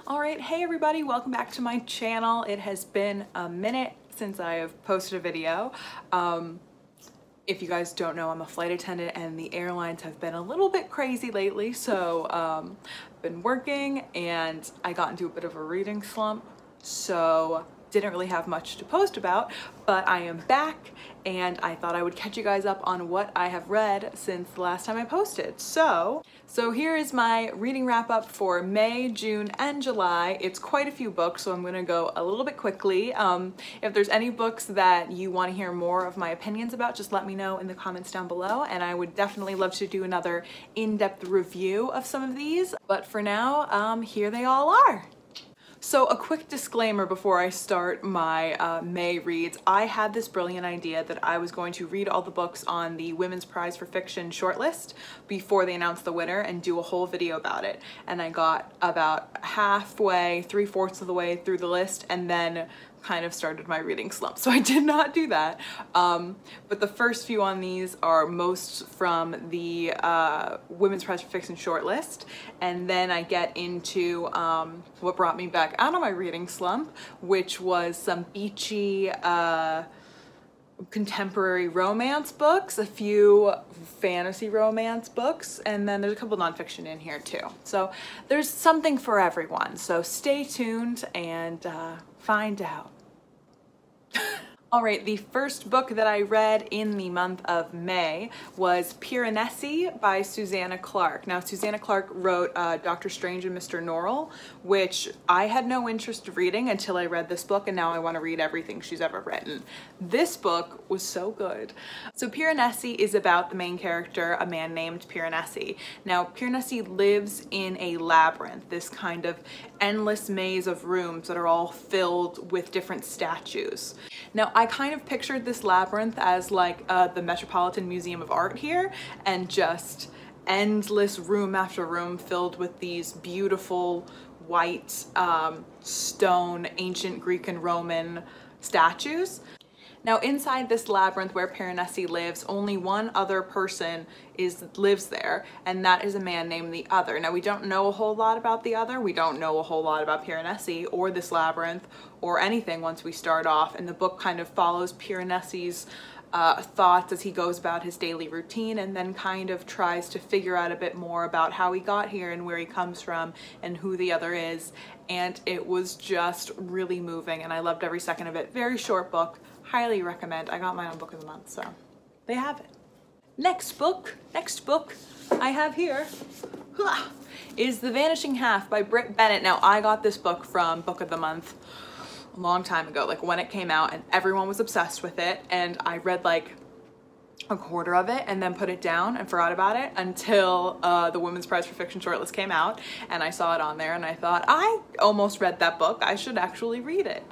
Alright, hey everybody, welcome back to my channel. It has been a minute since I have posted a video. If you guys don't know, I'm a flight attendant and the airlines have been a little bit crazy lately, so I've been working and I got into a bit of a reading slump, so didn't really have much to post about, but I am back and I thought I would catch you guys up on what I have read since the last time I posted. So here is my reading wrap up for May, June, and July. It's quite a few books, so I'm gonna go a little bit quickly. If there's any books that you want to hear more of my opinions about, just let me know in the comments down below, and I would definitely love to do another in-depth review of some of these. But for now, here they all are. So a quick disclaimer before I start my May reads. I had this brilliant idea that I was going to read all the books on the Women's Prize for Fiction shortlist before they announced the winner and do a whole video about it. And I got about halfway, 3/4 of the way through the list and then kind of started my reading slump, so I did not do that. But the first few on these are most from the Women's Prize for Fiction shortlist, and then I get into what brought me back out of my reading slump, which was some beachy contemporary romance books, a few fantasy romance books, and then there's a couple nonfiction in here too. So there's something for everyone, so stay tuned and find out. All right, the first book that I read in the month of May was Piranesi by Susanna Clarke. Now, Susanna Clarke wrote Dr. Strange and Mr. Norrell, which I had no interest in reading until I read this book, and now I want to read everything she's ever written. This book was so good. So Piranesi is about the main character, a man named Piranesi. Now, Piranesi lives in a labyrinth, this kind of endless maze of rooms that are all filled with different statues. Now, I kind of pictured this labyrinth as like the Metropolitan Museum of Art here, and just endless room after room filled with these beautiful white stone ancient Greek and Roman statues. Now, inside this labyrinth where Piranesi lives, only one other person lives there, and that is a man named the Other. Now, we don't know a whole lot about the Other. We don't know a whole lot about Piranesi or this labyrinth or anything once we start off, and the book kind of follows Piranesi's thoughts as he goes about his daily routine, and then kind of tries to figure out a bit more about how he got here and where he comes from and who the Other is. And it was just really moving, and I loved every second of it. Very short book. Highly recommend. I got mine on Book of the Month, so they have it. Next book I have here is The Vanishing Half by Britt Bennett. Now, I got this book from Book of the Month a long time ago, like when it came out, and everyone was obsessed with it, and I read like a quarter of it and then put it down and forgot about it until the Women's Prize for Fiction shortlist came out, and I saw it on there and I thought, I almost read that book, I should actually read it.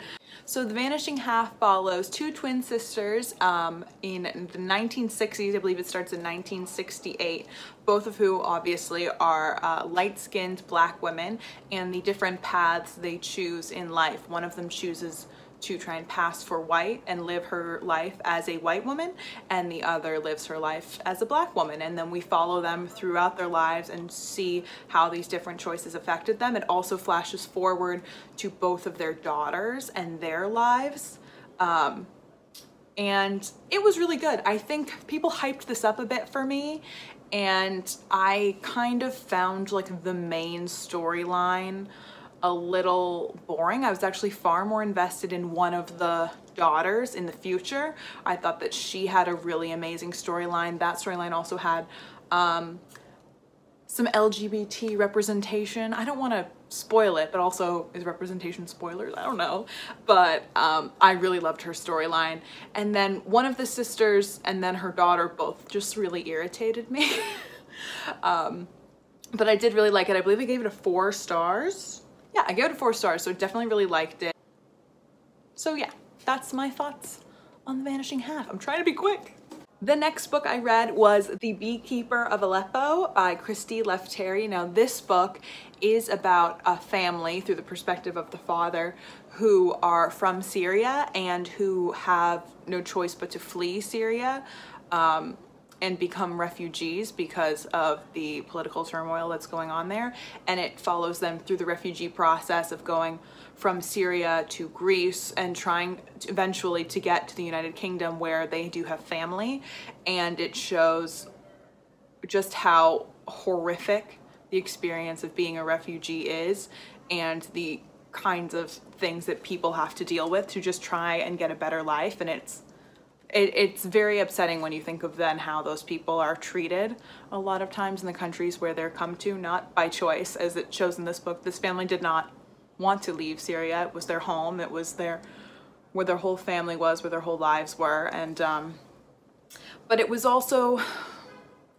So The Vanishing Half follows two twin sisters in the 1960s. I believe it starts in 1968, both of who obviously are light-skinned black women, and the different paths they choose in life. One of them chooses to try and pass for white and live her life as a white woman, and the other lives her life as a black woman. And then we follow them throughout their lives and see how these different choices affected them. It also flashes forward to both of their daughters and their lives. And it was really good. I think people hyped this up a bit for me, and I kind of found like the main storyline a little boring. I was actually far more invested in one of the daughters in the future. I thought that she had a really amazing storyline. That storyline also had some LGBT representation. I don't want to spoil it, but also is representation spoilers? I don't know. But I really loved her storyline. And then one of the sisters and then her daughter both just really irritated me. But I did really like it. I believe I gave it 4 stars. Yeah, I gave it 4 stars, so definitely really liked it. So yeah, that's my thoughts on The Vanishing Half. I'm trying to be quick. The next book I read was The Beekeeper of Aleppo by Christy Lefteri. Now, this book is about a family through the perspective of the father who are from Syria and who have no choice but to flee Syria. and become refugees because of the political turmoil that's going on there. And it follows them through the refugee process of going from Syria to Greece and trying eventually to get to the United Kingdom, where they do have family. And it shows just how horrific the experience of being a refugee is, and the kinds of things that people have to deal with to just try and get a better life. And it's very upsetting when you think of then how those people are treated a lot of times in the countries where they're come to, not by choice, as it shows in this book. This family did not want to leave Syria. It was their home. It was where their whole family was, where their whole lives were. And but it was also,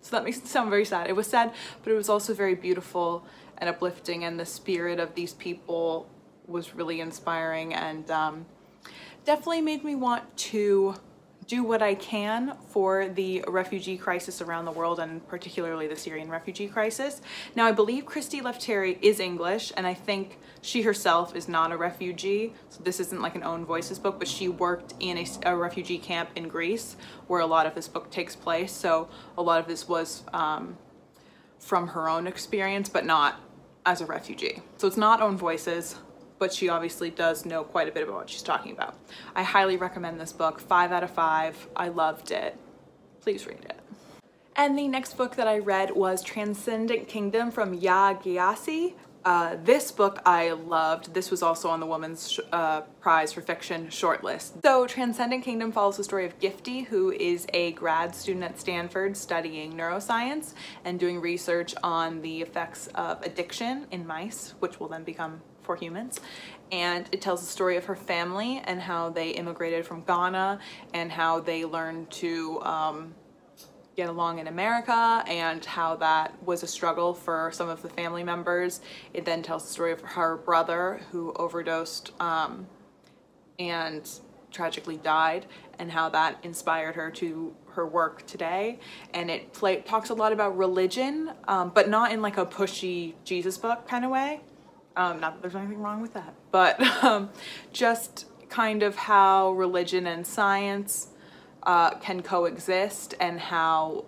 so that makes it sound very sad. It was sad, but it was also very beautiful and uplifting, and the spirit of these people was really inspiring, and definitely made me want to do what I can for the refugee crisis around the world, and particularly the Syrian refugee crisis. Now, I believe Christy Lefteri is English, and I think she herself is not a refugee, so this isn't like an Own Voices book, but she worked in a refugee camp in Greece where a lot of this book takes place, so a lot of this was from her own experience, but not as a refugee. So it's not Own Voices, but she obviously does know quite a bit about what she's talking about. I highly recommend this book, 5 out of 5. I loved it. Please read it. And the next book that I read was Transcendent Kingdom from Ya Gyasi. This book I loved. This was also on the Women's Prize for Fiction shortlist. So Transcendent Kingdom follows the story of Gifty, who is a grad student at Stanford studying neuroscience and doing research on the effects of addiction in mice, which will then become for humans. And it tells the story of her family and how they immigrated from Ghana and how they learned to get along in America, and how that was a struggle for some of the family members. It then tells the story of her brother who overdosed and tragically died, and how that inspired her to her work today. And it talks a lot about religion, but not in like a pushy Jesus book kind of way. Not that there's anything wrong with that, but just kind of how religion and science can coexist, and how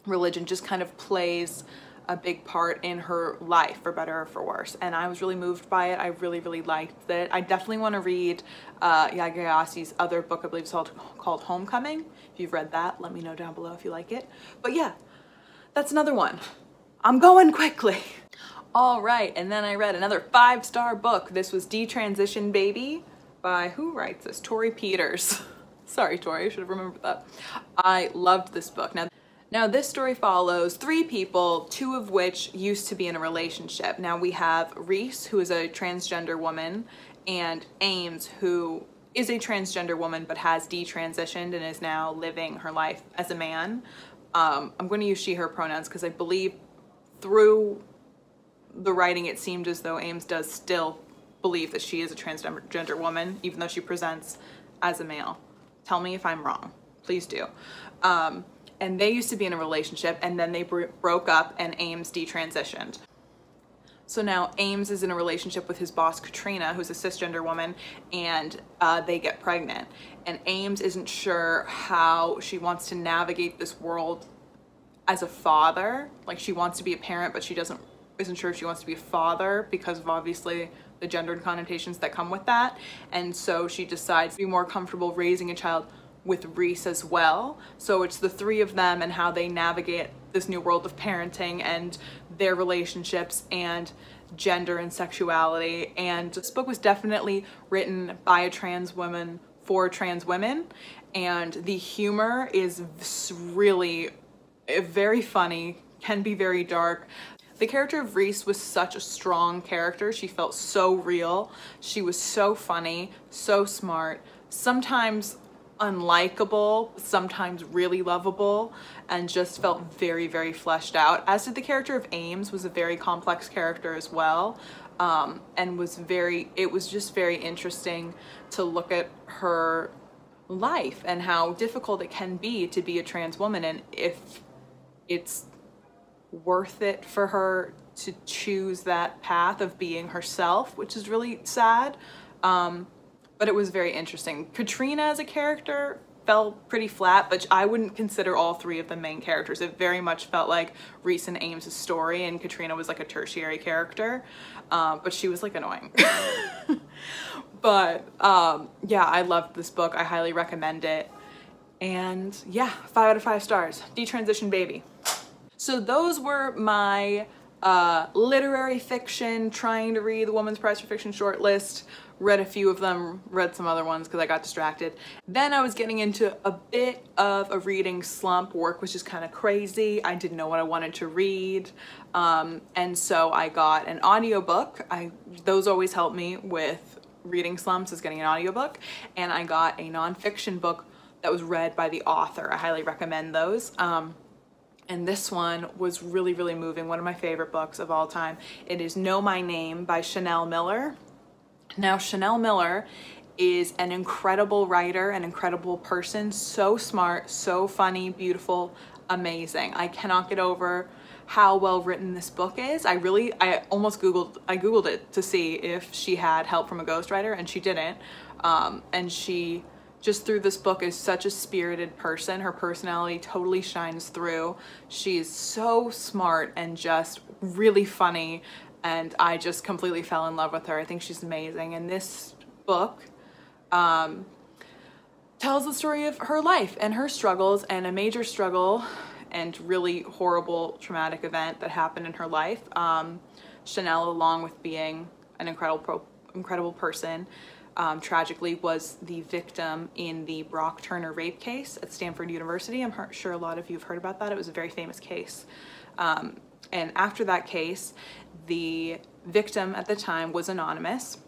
religion just kind of plays a big part in her life, for better or for worse. And I was really moved by it. I really, really liked it. I definitely want to read Ya Gyasi's other book. I believe it's called Homecoming. If you've read that, let me know down below if you like it. But yeah, that's another one. I'm going quickly. All right, and then I read another 5-star book. This was Detransition Baby by, who writes this? Tori Peters. Sorry, Tori, I should have remembered that. I loved this book. Now this story follows 3 people, 2 of which used to be in a relationship. Now we have Reese, who is a transgender woman, and Ames, who is a transgender woman but has detransitioned and is now living her life as a man. I'm going to use she, her pronouns because I believe through the writing it seemed as though Ames does still believe that she is a transgender woman, even though she presents as a male. Tell me if I'm wrong, please do. And they used to be in a relationship, and then they broke up, and Ames detransitioned. So now Ames is in a relationship with his boss Katrina, who's a cisgender woman, and they get pregnant. And Ames isn't sure how she wants to navigate this world as a father. Like, she wants to be a parent, but she isn't sure if she wants to be a father because of obviously the gendered connotations that come with that. And so she decides to be more comfortable raising a child with Reese as well. So it's the 3 of them and how they navigate this new world of parenting and their relationships and gender and sexuality. And this book was definitely written by a trans woman for trans women, and the humor is really very funny, can be very dark. The character of Reese was such a strong character. She felt so real. She was so funny, so smart, sometimes unlikable, sometimes really lovable, and just felt very, very fleshed out. As did the character of Ames, was a very complex character as well, and it was just very interesting to look at her life and how difficult it can be to be a trans woman, and if it's worth it for her to choose that path of being herself, which is really sad. But it was very interesting. Katrina as a character fell pretty flat, but I wouldn't consider all three of them main characters. It very much felt like Reese and Ames' story, and Katrina was like a tertiary character, but she was like annoying. But yeah, I loved this book. I highly recommend it. And yeah, 5 out of 5 stars. Detransition baby. So those were my literary fiction, trying to read the Women's Prize for Fiction shortlist. Read a few of them, read some other ones because I got distracted. Then I was getting into a bit of a reading slump. Work was just kind of crazy. I didn't know what I wanted to read. And so I got an audiobook. Those always help me with reading slumps, is getting an audiobook. And I got a nonfiction book that was read by the author. I highly recommend those. And this one was really, really moving. One of my favorite books of all time. It is Know My Name by Chanel Miller. Now, Chanel Miller is an incredible writer, an incredible person, so smart, so funny, beautiful, amazing. I cannot get over how well written this book is. I almost Googled it to see if she had help from a ghostwriter, and she didn't. And she just through this book is such a spirited person. Her personality totally shines through. She's so smart and just really funny, and I just completely fell in love with her. I think she's amazing. And this book tells the story of her life and her struggles, and a major struggle and really horrible traumatic event that happened in her life. Chanel, along with being an incredible person, tragically was the victim in the Brock Turner rape case at Stanford University. I'm sure a lot of you have heard about that. It was a very famous case. And after that case, the victim at the time was anonymous,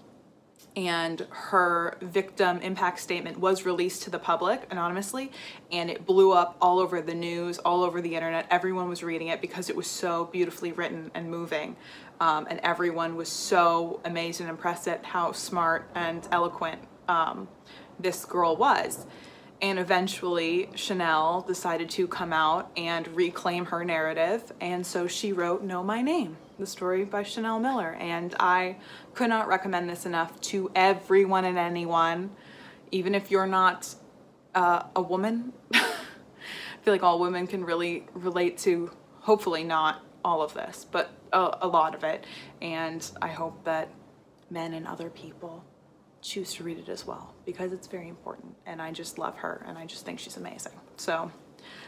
and her victim impact statement was released to the public anonymously, and it blew up all over the news, all over the internet. Everyone was reading it because it was so beautifully written and moving. And everyone was so amazed and impressed at how smart and eloquent this girl was. And eventually Chanel decided to come out and reclaim her narrative, and so she wrote Know My Name, the story by Chanel Miller. And I could not recommend this enough to everyone and anyone, even if you're not a woman. I feel like all women can really relate to, hopefully not all of this, but a lot of it. And I hope that men and other people choose to read it as well, because it's very important, and I just love her, and I just think she's amazing. So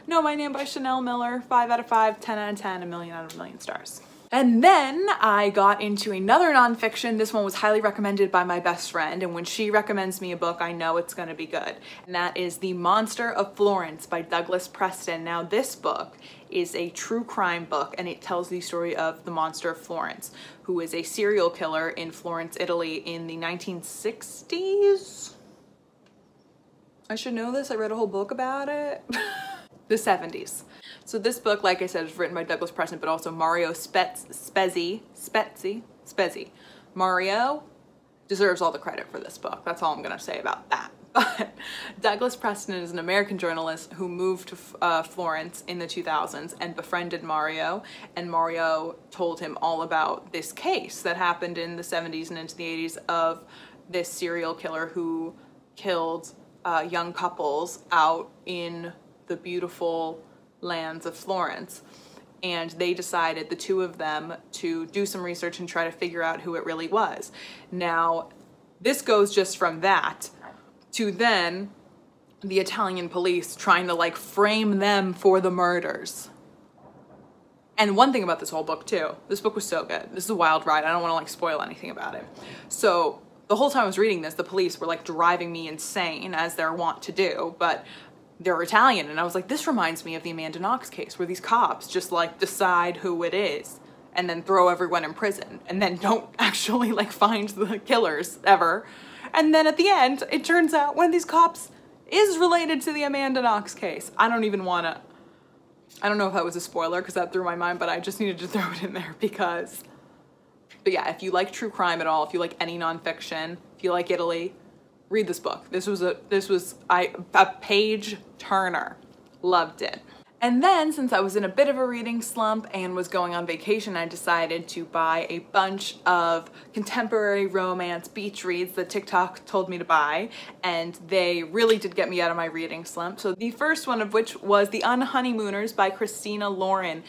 Know My Name by Chanel Miller, 5 out of 5, 10 out of 10, a million out of a million stars. And then I got into another nonfiction. This one was highly recommended by my best friend, and when she recommends me a book, I know it's gonna be good. And that is The Monster of Florence by Douglas Preston. Now, this book is a true crime book, and it tells the story of the Monster of Florence, who is a serial killer in Florence, Italy in the 1960s. I should know this, I read a whole book about it. The 70s. So this book, like I said, is written by Douglas Preston, but also Mario Spezzi. Mario deserves all the credit for this book. That's all I'm gonna say about that. But Douglas Preston is an American journalist who moved to Florence in the 2000s and befriended Mario, and Mario told him all about this case that happened in the 70s and into the 80s of this serial killer who killed young couples out in the beautiful lands of Florence. And they decided, the two of them, to do some research and try to figure out who it really was. Now, this goes just from that to then the Italian police trying to like frame them for the murders. And one thing about this whole book too, this book was so good. This is a wild ride. I don't want to like spoil anything about it. So the whole time I was reading this, the police were like driving me insane, as they're wont to do, but they're Italian, and I was like, this reminds me of the Amanda Knox case, where these cops just like decide who it is and then throw everyone in prison and then don't actually like find the killers ever. And then at the end, it turns out one of these cops is related to the Amanda Knox case. I don't know if that was a spoiler because that threw my mind, but I just needed to throw it in there because, but yeah, if you like true crime at all, if you like any nonfiction, if you like Italy, read this book. This was a page turner. Loved it. And then, since I was in a bit of a reading slump and was going on vacation, I decided to buy a bunch of contemporary romance beach reads that TikTok told me to buy, and they really did get me out of my reading slump. So the first one of which was The Unhoneymooners by Christina Lauren.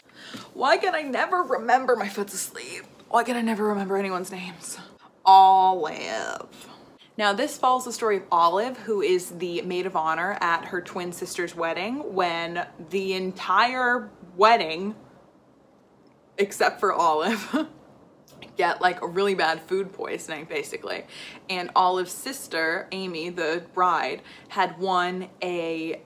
Why can I never remember? My foot's asleep. Why can I never remember anyone's names? Olive. Now this follows the story of Olive, who is the maid of honor at her twin sister's wedding, when the entire wedding, except for Olive, get like a really bad food poisoning basically. And Olive's sister, Amy, the bride, had won a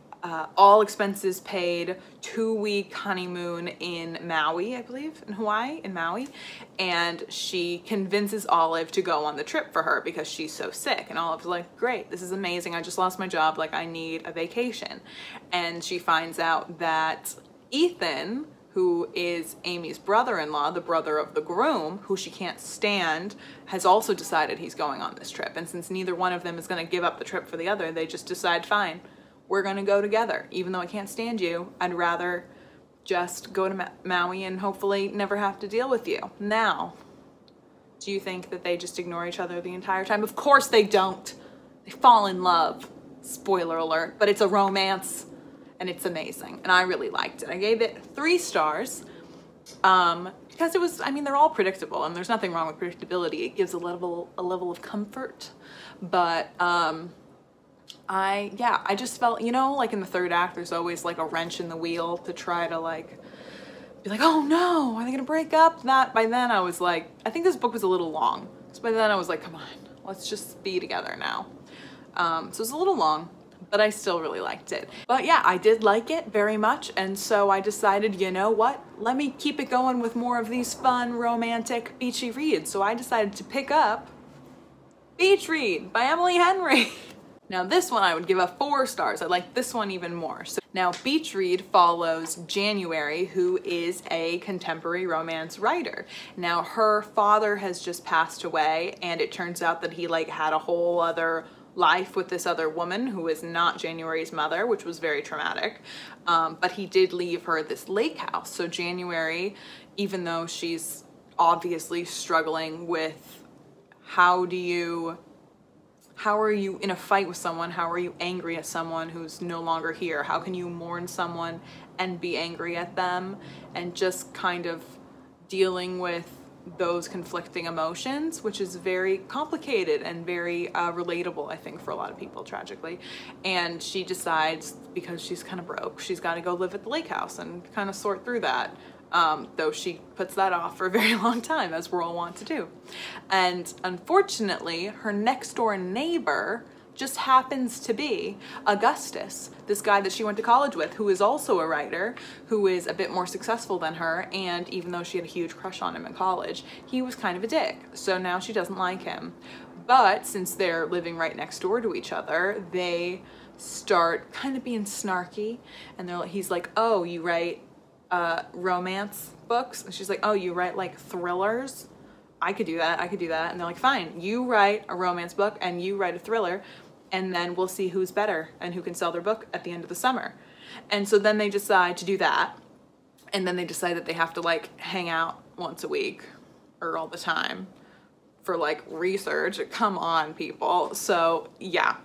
all expenses paid 2-week honeymoon in Maui, I believe, in Hawaii, in Maui. And she convinces Olive to go on the trip for her because she's so sick. And Olive's like, great, this is amazing. I just lost my job. Like, I need a vacation. And she finds out that Ethan, who is Amy's brother-in-law, the brother of the groom, who she can't stand, has also decided he's going on this trip. And since neither one of them is going to give up the trip for the other, they just decide, fine, we're gonna go together. Even though I can't stand you, I'd rather just go to Maui and hopefully never have to deal with you. Now, do you think that they just ignore each other the entire time? Of course they don't. They fall in love. Spoiler alert, but it's a romance and it's amazing. And I really liked it. I gave it 3 stars because it was, I mean, they're all predictable and there's nothing wrong with predictability. It gives a level of comfort, but I just felt, you know, like in the 3rd act, there's always like a wrench in the wheel to try to like, be like, oh no, are they gonna break up? That, by then I was like, I think this book was a little long. So by then I was like, come on, let's just be together now. So it's a little long, but I still really liked it. But yeah, I did like it very much. And so I decided, you know what? Let me keep it going with more of these fun, romantic, beachy reads. So I decided to pick up Beach Read by Emily Henry. Now this one I would give a 4 stars. I like this one even more. So now Beach Read follows January, who is a contemporary romance writer. Now her father has just passed away, and it turns out that he like had a whole other life with this other woman who is not January's mother, which was very traumatic. But he did leave her this lake house. So January, even though she's obviously struggling with how are you in a fight with someone? How are you angry at someone who's no longer here? How can you mourn someone and be angry at them? And just kind of dealing with those conflicting emotions, which is very complicated and very relatable, I think, for a lot of people, tragically. And she decides, because she's kind of broke, she's got to go live at the lake house and kind of sort through that. Though she puts that off for a very long time, as we're all wont to do. And unfortunately, her next door neighbor just happens to be Augustus, this guy that she went to college with, who is also a writer, who is a bit more successful than her, and even though she had a huge crush on him in college, he was kind of a dick. So now she doesn't like him. But since they're living right next door to each other, they start kind of being snarky, and he's like, oh, you write romance books? And she's like, oh, you write like thrillers? I could do that, I could do that. And they're like, fine, you write a romance book and you write a thriller, and then we'll see who's better and who can sell their book at the end of the summer. And so then they decide to do that, and then they decide that they have to like hang out once a week or all the time for like research. Come on, people. So yeah,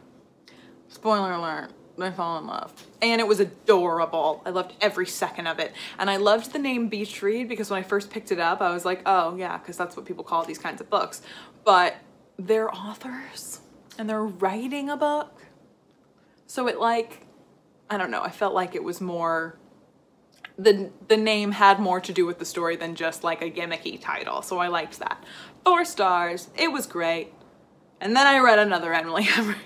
spoiler alert, they fall in love. And it was adorable. I loved every second of it. And I loved the name Beach Read because when I first picked it up, I was like, oh yeah, because that's what people call these kinds of books. But they're authors and they're writing a book. So it like, I don't know, I felt like it was more, the name had more to do with the story than just like a gimmicky title. So I liked that. 4 stars, it was great. And then I read another Emily Henry.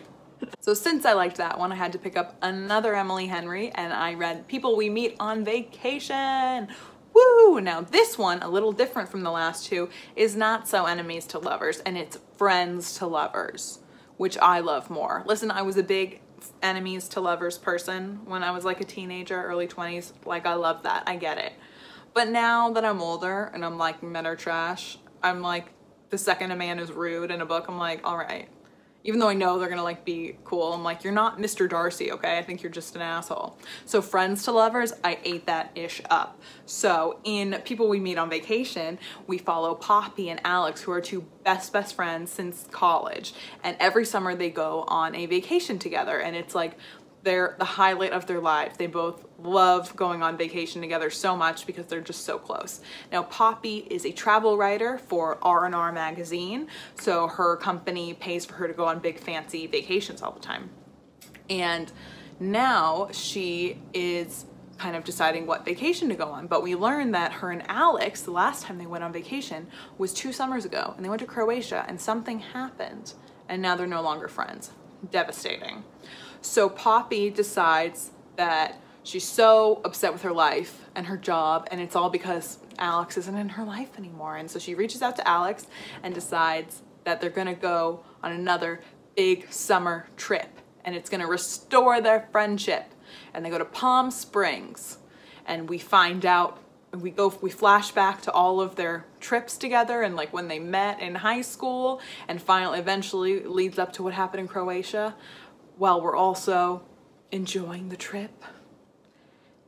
So since I liked that one, I had to pick up another Emily Henry, and I read People We Meet on Vacation. Woo! Now this one, a little different from the last 2, is not so enemies to lovers, and it's friends to lovers, which I love more. Listen, I was a big enemies to lovers person when I was like a teenager, early 20s. Like, I love that, I get it. But now that I'm older and I'm like, men are trash, I'm like, the second a man is rude in a book, I'm like, all right. Even though I know they're gonna like be cool. I'm like, you're not Mr. Darcy, okay? I think you're just an asshole. So friends to lovers, I ate that ish up. So in People We Meet on Vacation, we follow Poppy and Alex, who are two best friends since college. And every summer they go on a vacation together, and it's like they're the highlight of their lives. They both love going on vacation together so much because they're just so close. Now, Poppy is a travel writer for R&R magazine, so her company pays for her to go on big fancy vacations all the time. And now she is kind of deciding what vacation to go on, but we learned that her and Alex, the last time they went on vacation was 2 summers ago, and they went to Croatia, and something happened, and now they're no longer friends. Devastating. So Poppy decides that she's so upset with her life and her job, and it's all because Alex isn't in her life anymore. And so she reaches out to Alex and decides that they're gonna go on another big summer trip, and it's gonna restore their friendship. And they go to Palm Springs, and we find out, we flash back to all of their trips together and like when they met in high school, and finally eventually leads up to what happened in Croatia, while we're also enjoying the trip.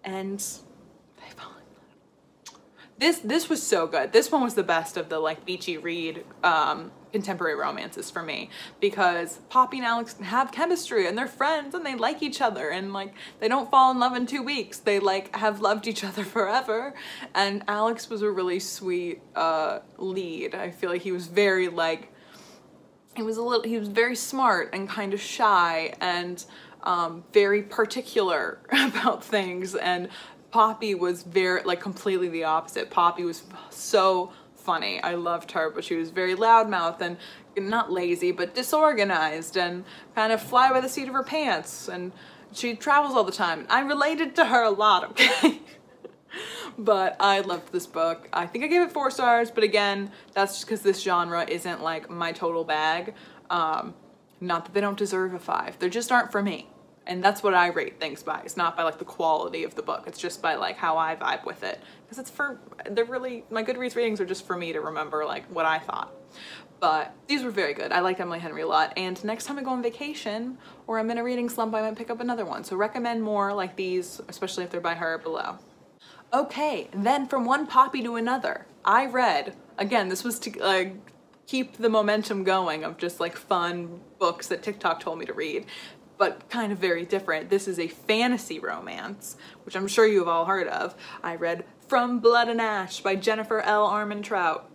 And they fall in love. This was so good. This one was the best of the like beachy read contemporary romances for me, because Poppy and Alex have chemistry and they're friends and they like each other, and like they don't fall in love in 2 weeks. They like have loved each other forever. And Alex was a really sweet lead. I feel like he was very like, he was very smart and kind of shy and very particular about things, and Poppy was very like completely the opposite. Poppy was so funny. I loved her, but she was very loudmouth and not lazy, but disorganized and kind of fly by the seat of her pants, and she travels all the time. I related to her a lot, okay? But I loved this book. I think I gave it 4 stars, but again, that's just because this genre isn't like my total bag. Not that they don't deserve a 5. They just aren't for me. And that's what I rate things by. It's not by like the quality of the book. It's just by like how I vibe with it. Because they're really, my Goodreads ratings are just for me to remember like what I thought. But these were very good. I liked Emily Henry a lot. And next time I go on vacation or I'm in a reading slump, I might pick up another one. So recommend more like these, especially if they're by her, below. Okay, then from one Poppy to another, I read, again, this was to keep the momentum going of just like fun books that TikTok told me to read, but kind of very different. This is a fantasy romance, which I'm sure you've all heard of. I read From Blood and Ash by Jennifer L. Armentrout.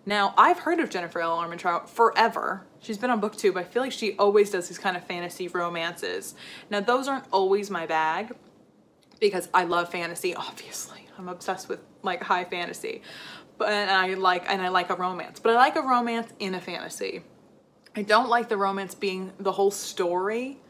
Now, I've heard of Jennifer L. Armentrout forever. She's been on BookTube. I feel like she always does these kind of fantasy romances. Now, those aren't always my bag, because I love fantasy, obviously. I'm obsessed with like high fantasy, but I like a romance, but I like a romance in a fantasy. I don't like the romance being the whole story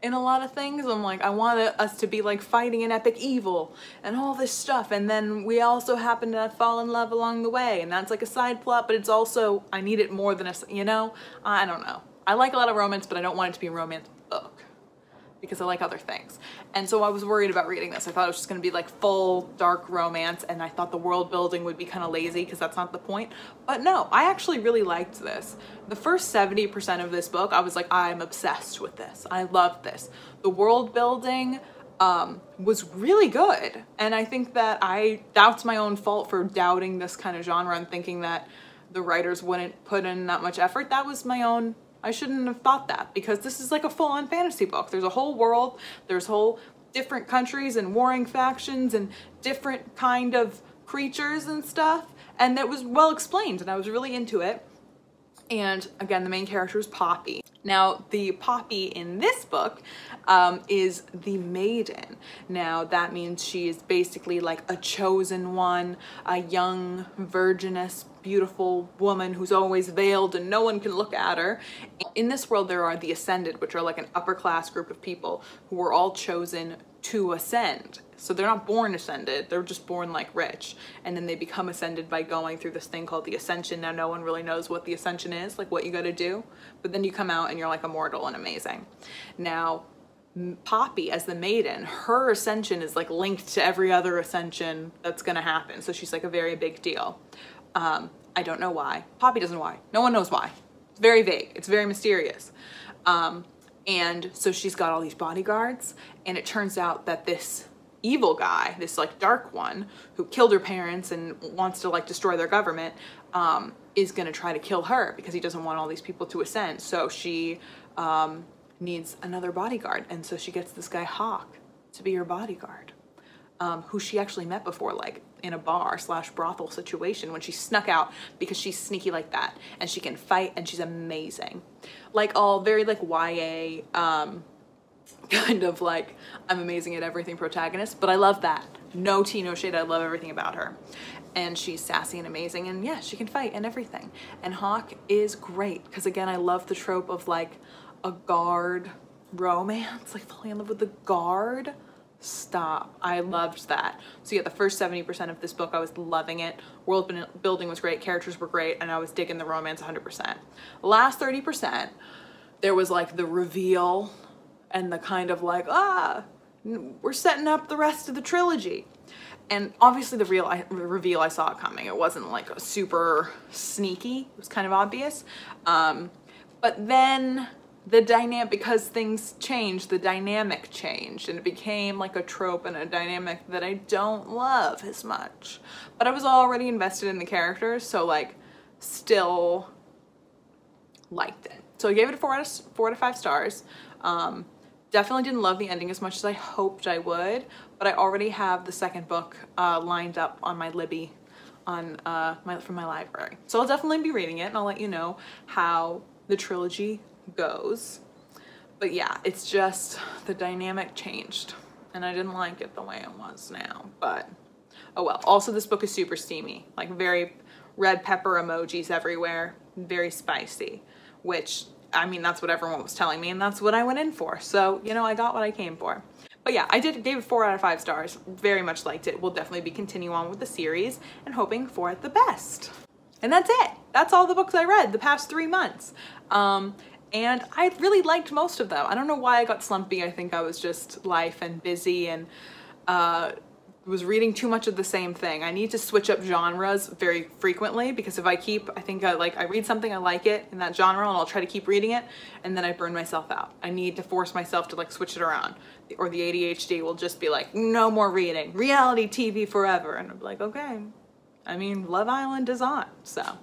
in a lot of things. I'm like, I want us to be like fighting an epic evil and all this stuff, and then we also happen to fall in love along the way, and that's like a side plot, but it's also, I need it more than a, you know, I don't know. I like a lot of romance, but I don't want it to be a romance book, because I like other things. And so I was worried about reading this. I thought it was just gonna be like full dark romance, and I thought the world building would be kind of lazy because that's not the point. But no, I actually really liked this. The first 70% of this book, I was like, I'm obsessed with this. I loved this. The world building was really good. And I think that that's my own fault for doubting this kind of genre and thinking that the writers wouldn't put in that much effort. That was my own, I shouldn't have thought that, because this is like a full-on fantasy book. There's a whole world, there's whole different countries and warring factions and different kind of creatures and stuff, and that was well explained, and I was really into it. And again, the main character is Poppy. Now, the Poppy in this book is the maiden. Now, that means she is basically like a chosen one, a young, virginous, beautiful woman who's always veiled and no one can look at her. In this world, there are the Ascended, which are like an upper class group of people who were all chosen to ascend. So they're not born ascended, they're just born like rich. And then they become ascended by going through this thing called the Ascension. Now, no one really knows what the Ascension is, like what you gotta do, but then you come out and you're like immortal and amazing. Now, Poppy, as the maiden, her ascension is like linked to every other ascension that's gonna happen. So she's like a very big deal. I don't know why. Poppy doesn't know why. No one knows why. It's very vague. It's very mysterious. And so she's got all these bodyguards, and it turns out that this evil guy, this like dark one who killed her parents and wants to like destroy their government, is gonna try to kill her because he doesn't want all these people to ascend. So she needs another bodyguard, and so she gets this guy Hawk to be her bodyguard, who she actually met before, like in a bar / brothel situation when she snuck out, because she's sneaky like that, and she can fight, and she's amazing. Like all very like YA, kind of like I'm amazing at everything protagonist, but I love that. No tea, no shade, I love everything about her. And she's sassy and amazing, and yeah, she can fight and everything. And Hawk is great, because again, I love the trope of like a guard romance, like falling in love with the guard. Stop. I loved that. So yeah, the first 70% of this book, I was loving it. World building was great, characters were great, and I was digging the romance 100%. The last 30%, there was like the reveal and the kind of like, we're setting up the rest of the trilogy. And obviously the reveal, I saw it coming. It wasn't like a super sneaky, it was kind of obvious. But then the dynamic, because things changed, the dynamic changed, and it became like a trope and a dynamic that I don't love as much. But I was already invested in the characters, so like still liked it. So I gave it a 4 out of 5 stars. Definitely didn't love the ending as much as I hoped I would, but I already have the second book lined up on my Libby on from my library. So I'll definitely be reading it, and I'll let you know how the trilogy goes. But yeah, it's just the dynamic changed, and I didn't like it the way it was now, but oh well. Also, this book is super steamy, like very red pepper emojis everywhere, very spicy, which I mean, that's what everyone was telling me, and that's what I went in for. So, you know, I got what I came for. But yeah, I gave it 4 out of 5 stars. Very much liked it. We'll definitely be continuing on with the series and hoping for the best. And that's it. That's all the books I read the past 3 months. And I really liked most of them. I don't know why I got slumpy. I think I was just life and busy, and was reading too much of the same thing. I need to switch up genres very frequently, because if I think I read something, I like it in that genre, and I'll try to keep reading it, and then I burn myself out. I need to force myself to like switch it around, or the ADHD will just be like, no more reading, reality TV forever. And I'm like, okay. I mean, Love Island is on, so.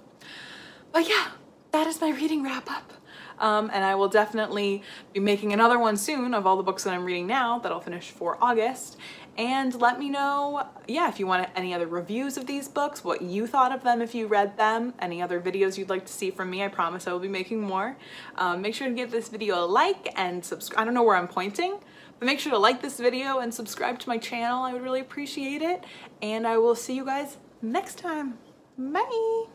But yeah, that is my reading wrap up. And I will definitely be making another one soon of all the books that I'm reading now that I'll finish for August. And let me know, yeah, if you want any other reviews of these books, what you thought of them if you read them, any other videos you'd like to see from me. I promise I will be making more. Make sure to give this video a like and subscribe. I don't know where I'm pointing, but make sure to like this video and subscribe to my channel. I would really appreciate it. And I will see you guys next time. Bye.